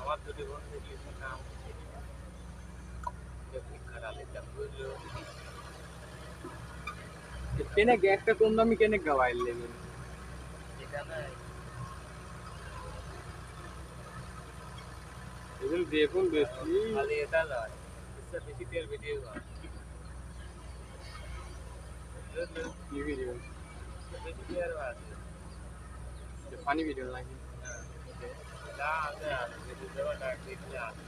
আমার দুটি বন্ধু লিখে নাম খারাপ এটা বুঝলো কেনে একটা কম দামি কেনে গাওয়াইল লেগে এটা না এগুলো দেখুন বেশি খালি এটা নয় इससे বেশি তেল বেরিয়ে যায় বুঝলো কি ভিডিও বেশি তেল আছে ফানি ভিডিও নাকি না আছে আর বেশি দেওয়া ডাক দেখলে আছে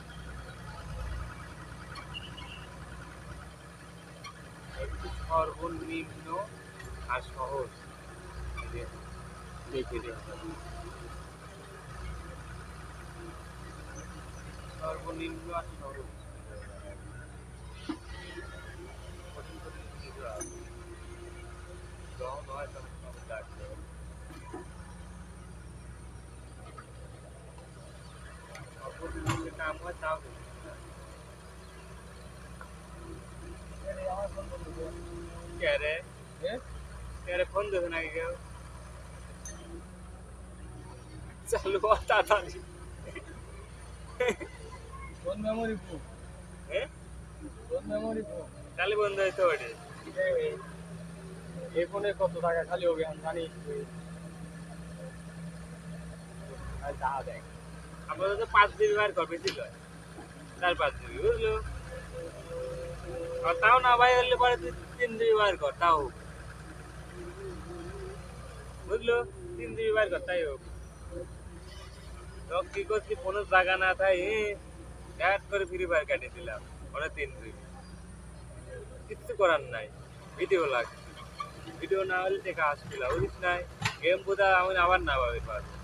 একটু সর্বনিম্ন আর সহজ এই ভিডিও সর্বনিম্ন আর সহজ কঠিন কঠিন কিছু আছে যখন হয় তখন সব ডাকতে হবে সর্বনিম্ন কাম হয় তাও কে রে কে রে ফোন দেবে নাকি কেউ চালু হওয়া তাড়াতাড়ি কোন মেমোরি ফুল হ্যাঁ কোন মেমোরি ফুল তাহলে বন্ধ হইতে পারে এই ফোনে কত টাকা খালি হবে আমি জানি আর যা দেখ আপাতত 5 GB বার করবে ছিল 4-5 GB বুঝলো আর তাও না ভাই হলে পরে 3 GB বার কর তাও বুঝলো 3 GB বার কর তাই হোক তো কি করছি কোনো জায়গা না তাই অ্যাড করে ফ্রি ফায়ার কাটিয়ে দিলাম ওরা 3 GB কিচ্ছু করার নাই ভিডিও লাগছে ভিডিও না হলে টেকা আসছিল বুঝিস নাই গেম বোধহয় আমি আবার না পাবে পারবো